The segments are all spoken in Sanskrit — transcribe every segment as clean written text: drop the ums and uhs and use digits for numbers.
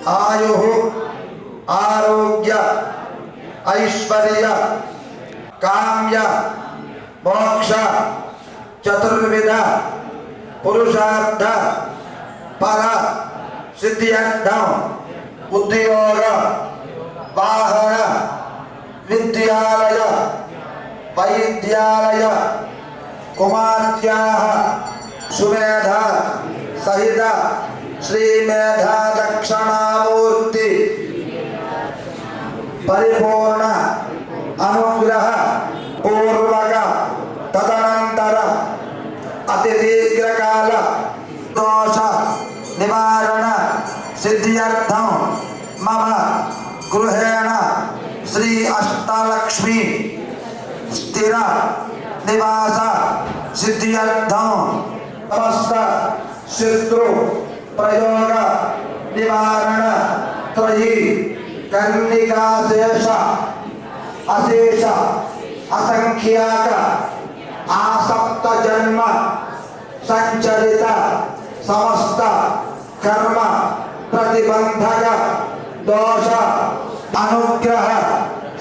ఆయు ఆరోగ్య ఐశ్వర్య కామ్య మోక్ష చతుర్విధ పురుషార్థ ఫల సిద్ధ్యర్థం ఉద్యోగ వాహన విద్యాలయ వైద్యాలయ కుమార్త్యాః సుమేధ సహిత శ్రీమేధా దక్షిణామూర్తి పరిపూర్ణ అనుగ్రహ పూర్వక తదనంతర అతి శీఘ్రకాల దోష నివారణ సిద్ధ్యర్థం మమ గృహేణ శ్రీ అష్టలక్ష్మి స్థిర నివాస సిద్ధ్యర్థం సమస్త శత్రు ప్రయోగ నివారణ త్రయీ కర్ణికాశేష అశేష అసంఖ్యాక ఆసప్త జన్మ సంచరిత సమస్త కర్మ ప్రతిబంధక దోష అనుగ్రహ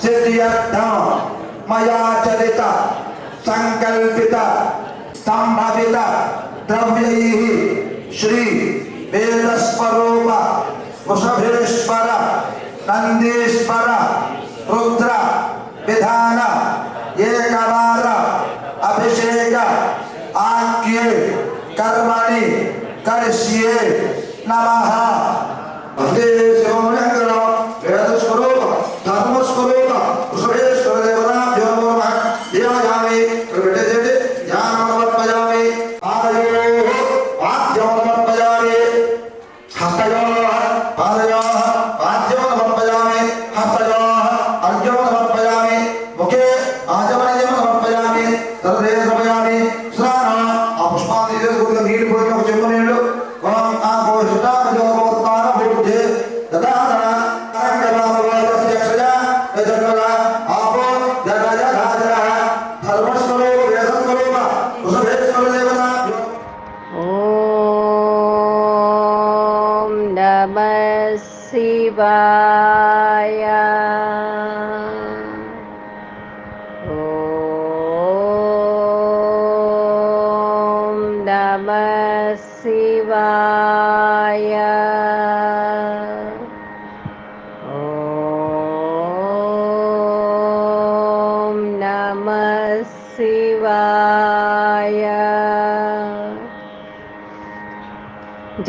సిద్ధ్యర్థం మయాచరిత సంకల్పిత సంభవిత ద్రవ్యైః శ్రీ వేదస్వరూప వృషభేశ్వర నందీశ్వర రుద్ర విధాన ఏకవార అభిషేక ఆఖ్యే కర్మణి కరిష్యే నమః. వందే శివోయంకర వేదస్వరూప ధర్మస్వరూప వృషభేశ్వర దేవతాభ్యో నమః. ధ్యాయామి ప్రవిటజటి ధ్యానమర్పయామి. ఆదయోః వాద్యమర్పయామి. హస్తయోః పాదయోః వాద్యమర్పయామి. హస్తయోః అర్ఘ్యమర్పయామి. ముఖే ఆచమనీయం సమర్పయామి. సర్వే సమయామి. స్నానం ఆ పుష్పాన్ని తీసుకుని నీళ్ళు పోయిన ఒక చెంబు నీళ్ళు ఓం ఆ పోషితాన బుద్ధి దదాన ఆపో జగజ ధర్మస్వరూప వేదస్వరూప వృషభేశ్వర దేవత. ఓం నమః శివాయ. ఓం నమః శివాయ. ఓం నమః శివాయ.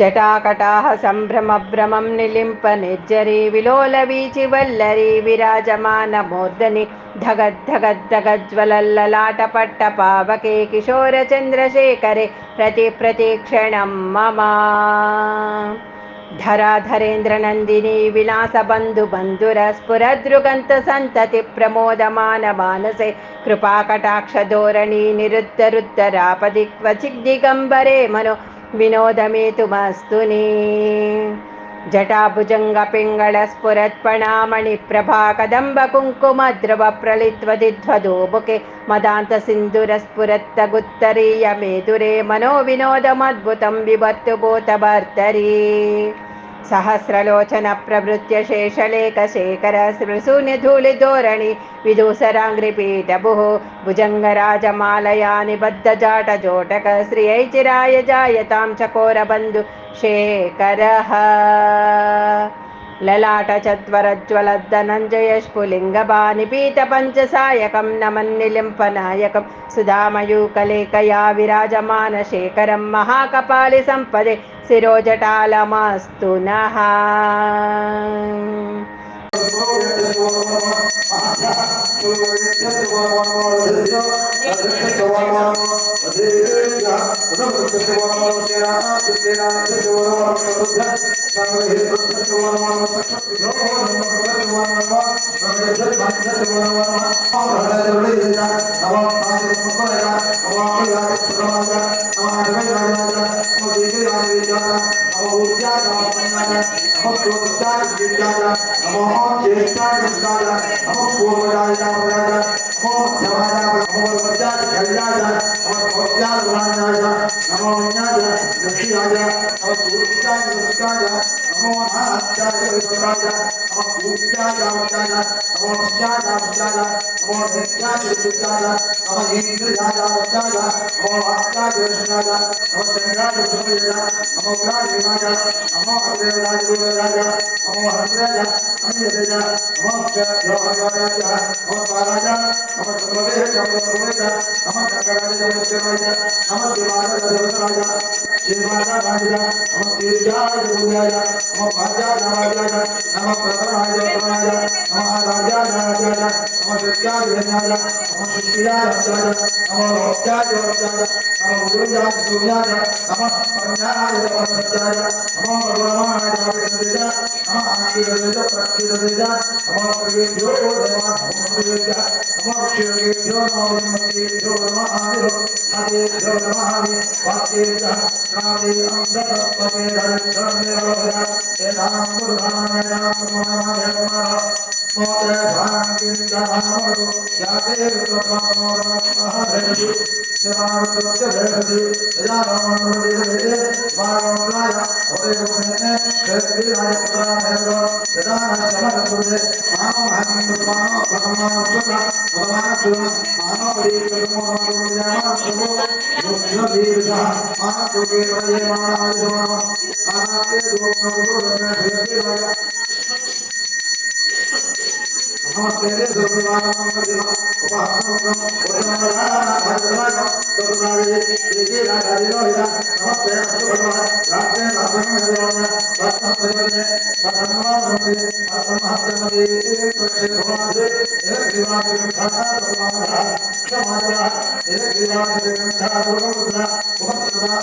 జటాకటాహ సంభ్రమభ్రమం నిలింప నిర్జరీ విలోల వీచి వల్లరీ విరాజమాన మూర్ధని ధగద్ధగద్ధగజ్వలల్లలాట పట్ట పావకే కిశోర చంద్రశేఖరే ప్రతిక్షణం మమ. ధరాధరేంద్ర నందిని విలాస బంధు బంధుర స్ఫురదృగంత సంతతి ప్రమోదమాన మానసే కృపాకటాక్ష ధోరణి నిరుద్ధరుద్ధరాపది క్వచిద్ దిగంబరే మను వినోదమేతుమస్తుని. జటాభుజంగ పింగళ స్ఫురత్పణామణి ప్రభా కదంబ కుంకుమ ద్రవ ప్రళిత్వదిధ్వదోముఖే మదాంత సింధుర స్ఫురత్తగుత్తరీయ మేదురే మనో వినోదమద్భుతం విభర్తు భూతభర్తరీ. సహస్రలోచన ప్రవృత్య శేషలేఖ శేఖర శృశూన్య ధూళి ధోరణి విదూసరాంగ్రిపీఠభు భుజంగరాజమాలయా నిబద్ధ జాట జోటక శ్రీ ఐచిరాయ జాయతాం చకోర బంధు శేఖరః. లలాట చత్వరజ్వలద్ధనంజయ స్ఫులింగబాని పీత పంచసాయకం నమన్నిలింపనాయకం సుధామయూకలేకయా విరాజమాన శేఖరం మహాకపాలి సంపదే శిరోజటాలమస్తు నః. नमो लक्ष्मीराज नमः पूज्याय नमस्काराय नमो नास्याय विभ्राय नमः पूज्याय नमस्काराय नमो नमस्याय नमस्काराय नमो नित्याय विभ्राय नमः इंद्रियाय नमस्काराय नमो वाक्याय विभ्राय नमो चंद्राय विभ्राय नमो ग्राह्यमाय नमो अग्रेवाय गुरुराय नमो हंसराय अन्यदेय नमो योगाय नमो पाराय नमो चंद्रवे चंद्रवे नमो चंद्राय चंद्रवाय नमो देवाय देवताय शिवाय राजाय नमो तेजाय गुरुराय नमो भाजाय राजाय नमो प्रतराय प्रतराय नमो राजाय राजाय नमो सत्याय विनाय नमो सुप्रियाय राजाय नमो रोत्याय रोत्याय नमो गुरुराय सूर्याय नमो पंचाय सत्याय नमो भगवानाय राजाय नमो आदिदेव प्रकृतिदेव नमो प्रगेभ्यो देवा नमो नमो क्षीरेभ्यो नमो मतेभ्यो नमो आदिदेभ्यो नमः वाक्येभ्य नामे अमृतपते धर्मनिरोधः एनां पुरुषाय नमो नमः मोते भांगिन्दहामो याते रुद्रमानो महादेवी सेवावृत्य भेदति यजानोदेवे मानोलाय ओदेवने सेविराय पुराणेरो यदान समरपुरे मानो हंसमानो भगवानो सुता भगवान सुना मानो विक्रमो मानो प्रभो रुद्रवीरः मानो जोगेन्द्रये मानो आनाते गोपनोदने सेविराय नमस्ते देवानां दिवा उपासनं उदमराना भद्राना तोरागे देवी राजादिलोया नमस्ते भगवान रात्रे नामं हेरोना भक्तजनने पदमानंदे आत्महत्यमदे प्रक्षे भवादे हे दिवाज खाना भगवान क्षमादरा हे दिवाज गंधा भगवद्रा उपसदा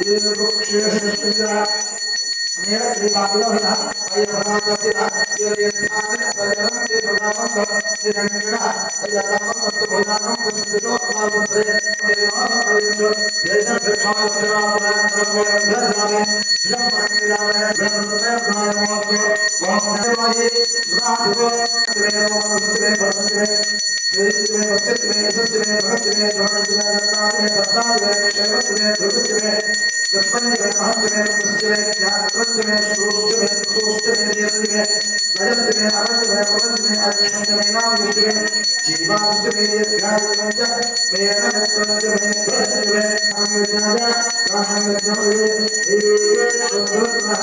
ये वृक्षेशस्त्रिया मेरा दिवालो है आये भगवान ये ध्यान प्रजनन के भगवान का निरंजना यदाम तो भगवान को सुनो भावंत्रे देवान प्रवेशो जैसा भगवान तेरा प्राण सर्वं धर्मे ब्रह्मनिरामे ब्रह्मने भावमो वामदेवाये राधो देवो सुरे भक्तरे देवो भक्तरे सुरे भक्तरे धनंजय दत्तारे दत्तारे शरत्रे दुर्गत्रे जपन्ने महत्रे मुस्त्रे ज्ञान प्रत्यमे श्रोत्रे सोष्टमे देवत्रे नयत्रे आनंदमे प्रवत्रे आत्मने नाम युत्रे जीवात्रे ध्यायवंच मेन प्रत्यमे प्रत्यमे अंगजाया राहंगजवे रुद्रः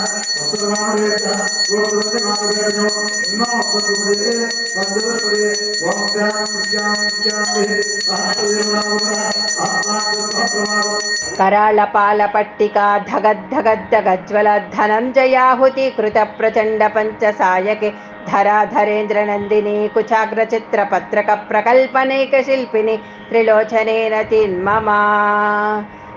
सुरमावेता रुद्रमावेजो नो पतुरे वंदुरे वंद्यां श्यामे कराळपाल पट्टिका धगद्धगद्धगज्ज्वल धनञ्जयाहुति कृत प्रचण्ड पञ्चसायके धराधरेन्द्र नन्दिनी कुचाग्रचित्र पत्रक प्रकल्पनेक शिल्पिनी त्रिलोचनेन तिन्ममा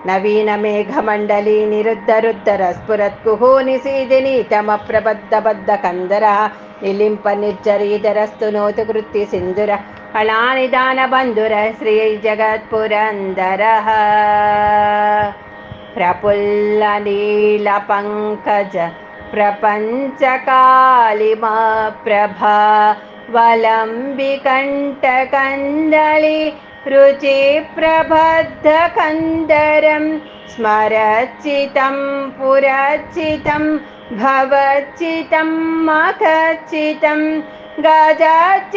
नवीन मेघमण्डली निरुद्धरुद्धर स्फुरत्कुहू निसीदिनी तमप्रबद्धबद्ध कंदरः निलिम्प निर्जरीधरस्तु नोतु कृत्ति सिन्दुर कलानिदान बन्धुर श्री जगत्पुरन्दरः प्रफुल्ल नील पंकज प्रपञ्चकालिमा प्रभा वलम्बिकण्ठकन्दली रुचि प्रबद्धकन्दरं स्मरचितं पुरचितं भवचितं मखचितं गजाचिदान्तगचितं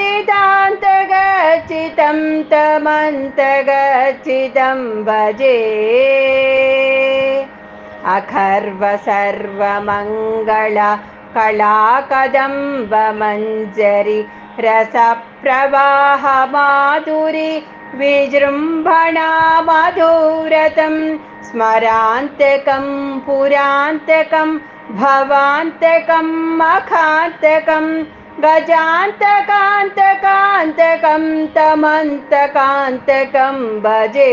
तमन्तगचितं भजे अखर्व सर्वमङ्गल कलाकदम्बमञ्जरी रसप्रवाह माधुरी विजृम्भणा मधुरतं स्मरान्तकं पुरान्तकं भवान्तकं मखान्तकं गजान्तकान्तकान्तकं तमन्तकान्तकं भजे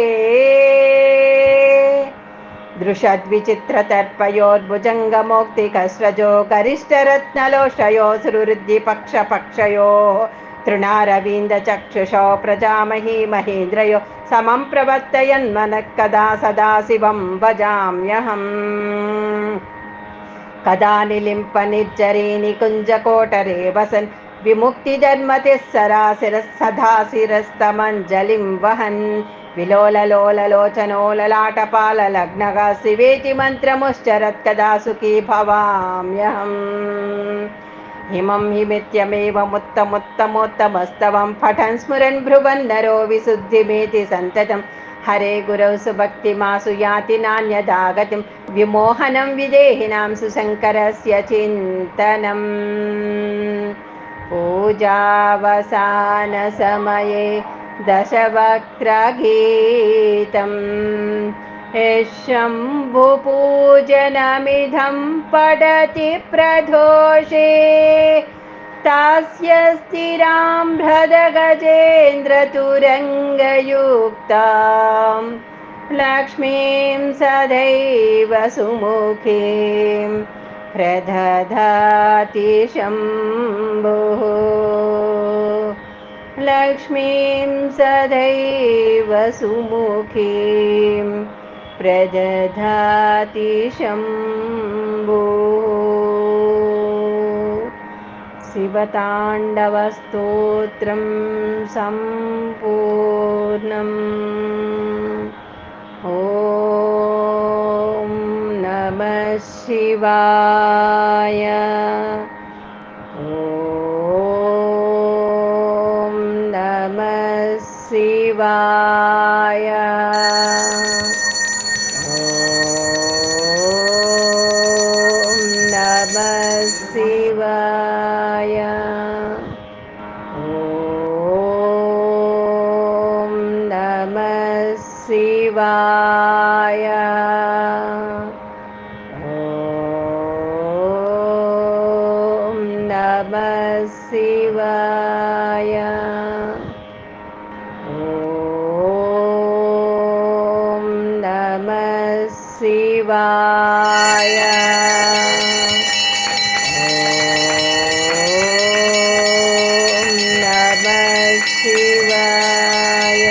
दृशद्विचित्रतर्पयोर्भुजङ्गमौक्तिकस्रजो गरिष्ठरत्नलोषयो सुहृद्दिपक्षपक्षयोः तृणारविन्दचक्षुषो प्रजामही महेन्द्रयो समं प्रवर्तयन्मनः कदा सदा शिवं भजाम्यहम् कदा निलिम्प निर्जरे निकुञ्जकोटरे वसन् विमुक्तिधर्मतिः सरासिरः सदा शिरस्तमञ्जलिं वहन् विलोललोललोचनोललाटपाललग्नः शिवेति मन्त्रमुश्चरत्कदा सुखी भवाम्यहम् हिमं हिमित्यमेवमुत्तमोत्तमोत्तमस्तवं पठन् स्मरन् ब्रुवन्नरो विशुद्धिमेति सन्ततं हरे गुरौ सुभक्तिमासु याति नान्यदागतिं विमोहनं विदेहिनां सुशङ्करस्य चिन्तनम् पूजावसानसमये दशवक्त्रगीतम् शम्भुपूजनमिदं पठति प्रदोषे तास्य स्थिरां हृदगजेन्द्रतुरङ्गयुक्तां लक्ष्मीं सदैव सुमुखीं प्रदधाति शम्भुः लक्ष्मीं सदैव सुमुखीं प्रदधाति शम्भुः शिवताण्डवस्तोत्रं सम्पूर्णम् ॐ नमः शिवाय ॐ नमः शिवाय ॐ नमः शिवाय ॐ नमः शिवाय ॐ नमः शिवाय ॐ नमः शिवाय शिवाय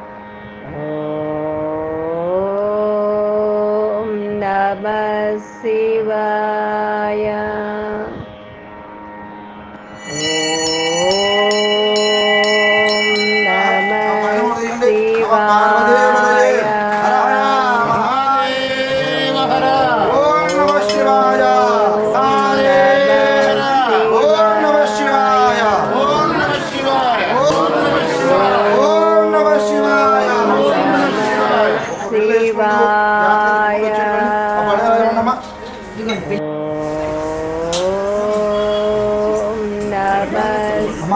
ॐ नमः शिवाय ॐ नमः शिवाय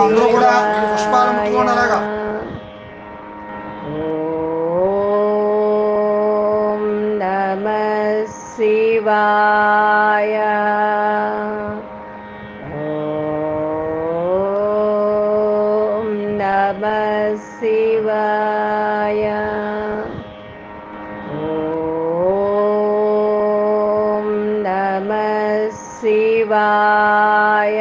అందరూ కూడా పుష్పాలు ముట్టుకోండి అలాగా. ఓం నమః శివాయ ఓం నమః శివాయ ఓం నమః శివాయ